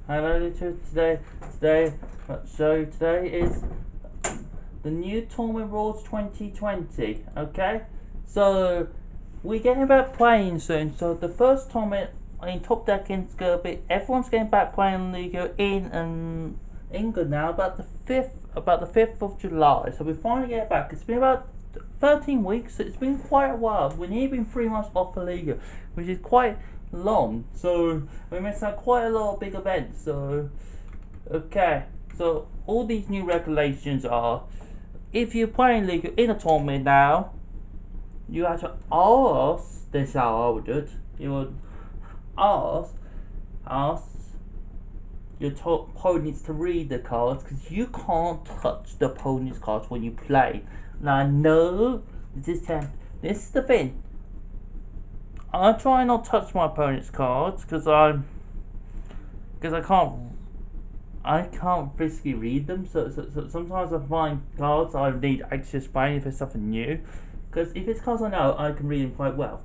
Hello to today is the new tournament rules 2020. Okay, so we're getting back playing soon. So the first tournament in top deck is gonna be everyone's getting back playing League in England now about the 5th of July. So we're finally getting back. It's been about 13 weeks. So it's been quite a while. We've nearly been 3 months off the league, which is quite long. So we missed out quite a lot of big events. So okay, so all these new regulations are: if you're playing league in a tournament now, you have to ask. This is how I would do it. You would ask your opponents to read the cards, because you can't touch the opponent's cards when you play. Now no, this is the thing. I try not to touch my opponent's cards because I can't physically read them. So sometimes I find cards I need access playing if it's something new. Because if it's cards I know, I can read them quite well.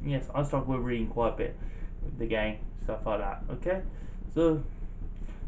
Yes, I struggle with reading quite a bit with the game, stuff like that. Okay, so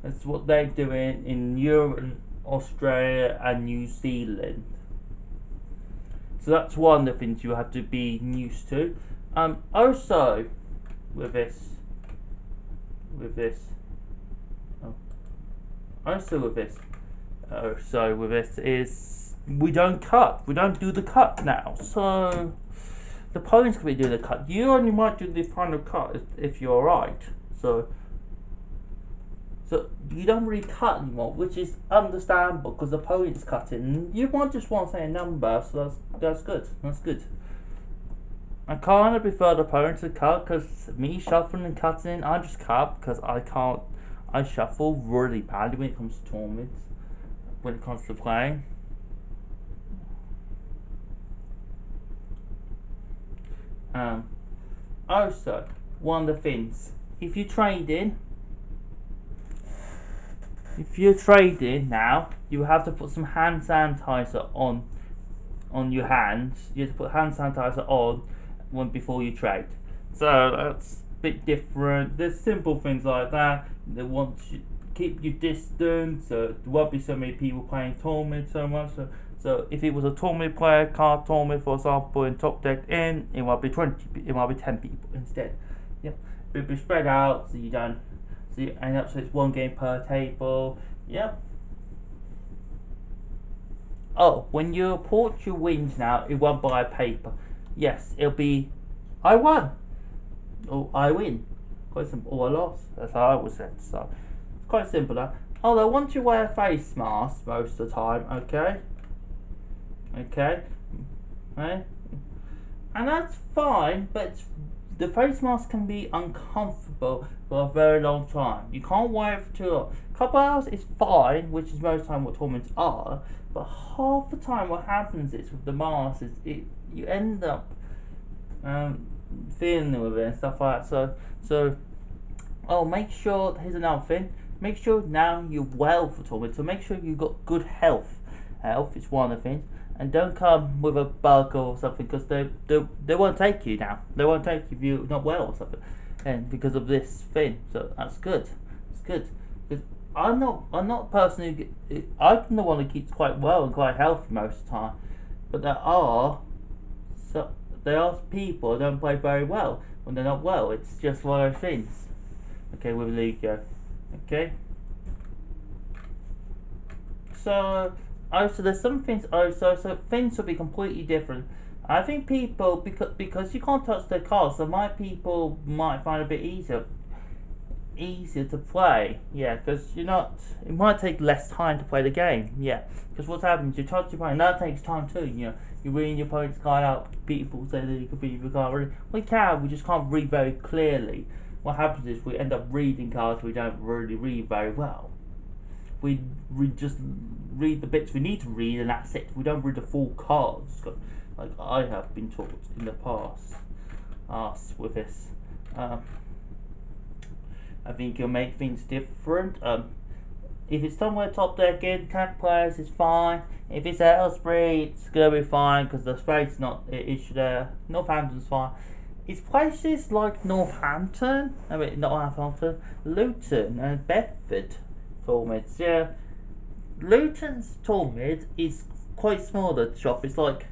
that's what they're doing in Europe and Australia and New Zealand. So that's one of the things you have to be used to. Also with this, is we don't do the cut now. So the opponents can be doing the cut. You only might do the final cut if you're right. So you don't really cut anymore, which is understandable because the opponent's cutting. You might just want to say a number, so that's good. That's good. I kind of prefer the opponent to cut, because me shuffling and cutting, I just cut because I can't. I shuffle really badly when it comes to tournaments. When it comes to playing. Also, one of the things, if you're trading now, you have to put some hand sanitizer on your hands. You have to put hand sanitizer on before you trade. So that's a bit different. There's simple things like that. They want you keep your distance. So there won't be so many people playing tournaments so much. So if it was a tournament player, card tournament for example, in top deck in, it might be 20. It might be 10 people instead. Yep, it'll be spread out so you don't. So you end up, so it's one game per table. Yep. Oh, when you report your wins now, it won't by a paper. Yes, it'll be I won. Or I win. Quite simple. Or I lost. That's how I would say it. So it's quite simple that. Although once you wear a face mask most of the time, okay? Okay? Right? And that's fine, but the face mask can be uncomfortable for a very long time. You can't wear it for too long. A couple hours is fine, which is most time what tournaments are, but half the time what happens is with the mask is you end up feeling with it and stuff like that. So make sure, here's another thing, make sure now you're well for tournament, so make sure you've got good health. Health is one of the things. And don't come with a bug or something, because they won't take you now. They won't take you if you're not well or something, and because of this thing. So that's good. It's good, because I'm not a person I'm the one who keeps quite well and quite healthy most of the time. But there are people who don't play very well when they're not well. It's just one of those things. Okay, with Lego. Okay. So there's some things. So things will be completely different. I think people, because you can't touch their cards, so people might find it a bit easier to play. Yeah, because you're not. It might take less time to play the game. Yeah, because what's happens, you touch your opponent. That takes time too. You know, you're reading your opponent's card out. People say that you could read your card. We can. We just can't read very clearly. What happens is we end up reading cards we don't really read very well. We just read the bits we need to read, and that's it. We don't read the full cards, like I have been taught in the past. With this, I think you'll make things different. If it's somewhere top deck in, tank players is fine. If it's at Osprey, it's gonna be fine because the space not an issue there. Northampton's fine. It's places like Northampton, not Northampton, Luton and Bedford tournaments. Yeah, Luton's tournament is quite small. The shop is like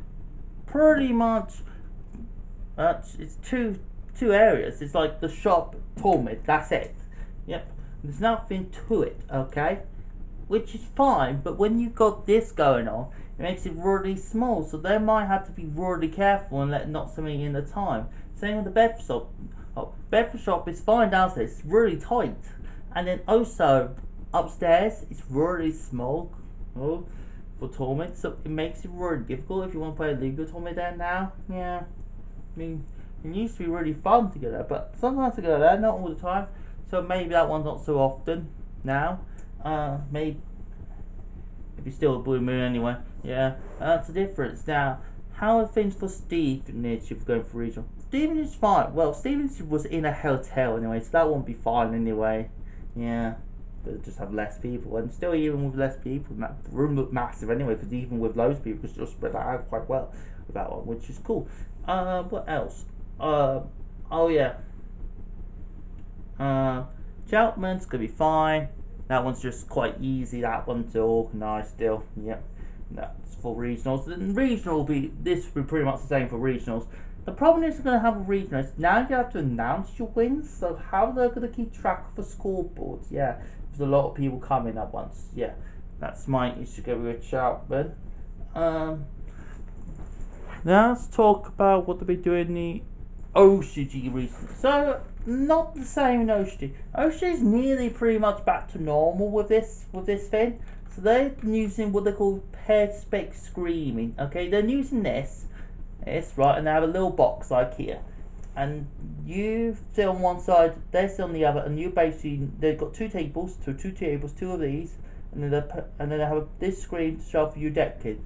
pretty much. It's two areas. It's like the shop tournament. That's it. Yep. There's nothing to it. Okay, which is fine. But when you got this going on, it makes it really small. So they might have to be really careful and let not something in the time. Same with the Bedford shop. Oh, Bedford shop is fine downstairs. It's really tight, and then also upstairs it's really small. Oh, for tournaments, so it makes it really difficult if you want to play a legal tournament there now. Yeah. I mean, it used to be really fun to go there, but sometimes I go there, not all the time. So maybe that one's not so often now. Maybe if it's still a blue moon anyway. Yeah, that's the difference. Now, how are things for Stevenage if we're going for regional? Stevenage is fine. Well, Stevenage was in a hotel anyway, so that won't be fine anyway. Yeah, they'll just have less people, and still even with less people, that room looked massive anyway. Because even with loads of people, it's just spread out quite well with that one, which is cool. What else? Oh yeah. Cheltenham's gonna be fine. That one's just quite easy. That one to organise still. Yep. That's for regionals. And regional will be this will be pretty much the same for regionals. The problem is going to have a regional. Is now you have to announce your wins. So how they're going to keep track of the scoreboards? Yeah, there's a lot of people coming at once. Yeah, that's my issue. Go with Cheltenham. Now let's talk about what they'll be doing in the OCG recently. So not the same in OCG. OCG is nearly pretty much back to normal with this thing. So they're using what they call paired spec screaming. Okay, they're using this. It's right, and they have a little box like here, and you sit on one side, they sit on the other, and you basically they've got two tables, two of these, and then they have this screen to show for your deck kid.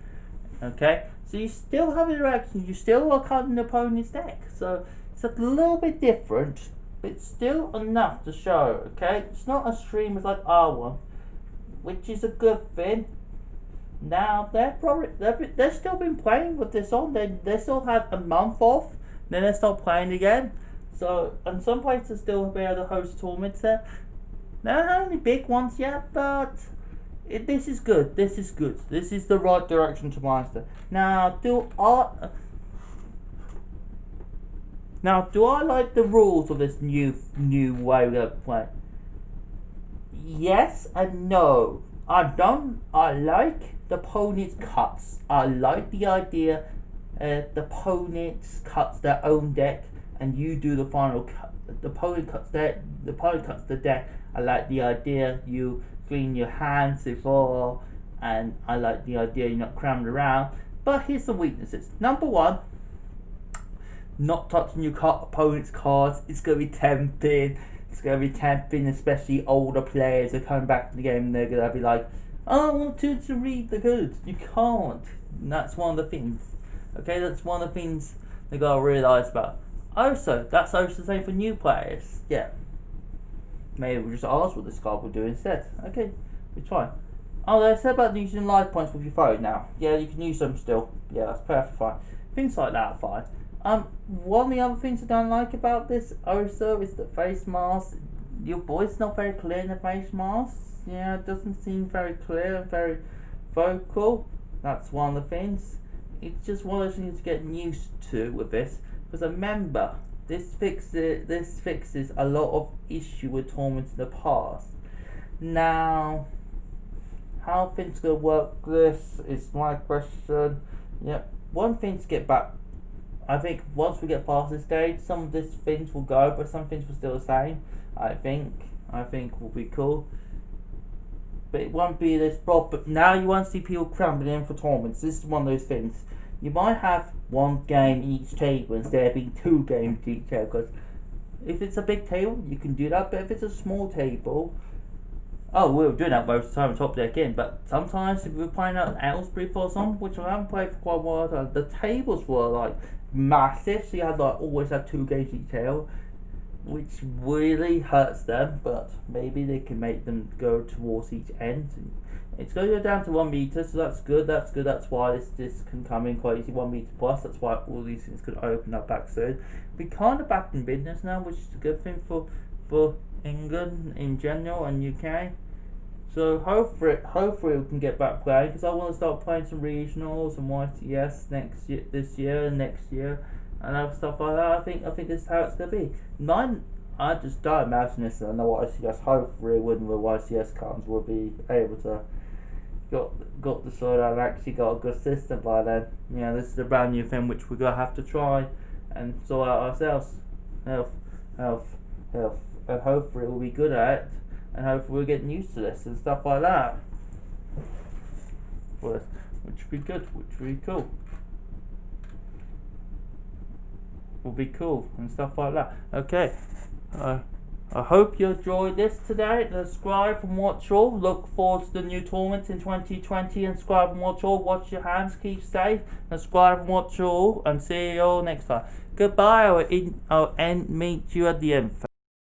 Okay, so you still have interaction, you still are cutting the opponent's deck, so it's a little bit different, but it's still enough to show. Okay, it's not a stream as like R1, which is a good thing. Now they've still been playing with this on. They still had a month off, then they start playing again. So and some places still be able to host tournaments there. They don't have any big ones yet, but this is good. This is good. This is the right direction to master. Now do I like the rules of this new way we're playing? Yes and no. I like the opponent's cuts. I like the idea the opponent cuts their own deck and you do the final cut. The opponent cuts the deck. I like the idea you clean your hands before, and I like the idea you're not crammed around. But here's the weaknesses. Number one, not touching your opponent's cards. It's gonna be tempting. It's going to be tempting, especially older players are coming back to the game and they're going to be like, oh, I want to read the goods. You can't. And that's one of the things. Okay, that's one of the things they got to realise about. Also, that's also the same for new players. Yeah. Maybe we'll just ask what this card will do instead. Okay, it's fine. Oh, they said about using life points with your phone now. Yeah, you can use them still. Yeah, that's perfectly fine. Things like that are fine. One of the other things I don't like about this also is the face mask. Your voice not very clear in the face mask. Yeah, it doesn't seem very clear and very vocal. That's one of the things. It's just one of those things to get used to with this. Because remember, this fixes a lot of issue with tournaments in the past. Now, how things gonna work this is my question. Yep, one thing to get back. I think once we get past this stage, some of these things will go, but some things will still the same. I think will be cool. But it won't be this proper. Now you won't see people cramping in for tournaments. This is one of those things. You might have one game each table instead of being 2 games each table. Because if it's a big table, you can do that. But if it's a small table, oh, we were doing that most of the time top deck in. But sometimes if we're playing at Aylesbury for some, which I haven't played for quite a while, the tables were like massive, so you had like always have 2 games each table. which really hurts them, but maybe they can make them go towards each end. It's going to go down to 1 meter, so that's good. That's why this can come in quite easy, 1 meter plus. That's why all these things could open up back soon. We're kind of back in business now, which is a good thing for England in general and UK. So hopefully we can get back playing, because I want to start playing some regionals and YTS this year and next year and other stuff like that. I think this is how it's gonna be. I just don't imagine this in the YCS. Hopefully when the YCS comes, we'll be able to got the sort of actually got a good system by then. You know, this is a brand new thing which we're gonna have to try and sort out ourselves. Health, and hopefully we'll be good at it, and hopefully we're getting used to this and stuff like that. Which would be good, which would be cool. Will be cool and stuff like that. Okay. I hope you enjoyed this today. Subscribe and watch all. Look forward to the new tournament in 2020. And subscribe and watch all. Watch your hands. Keep safe. Subscribe and watch all. And see you all next time. Goodbye. I'll meet you at the end.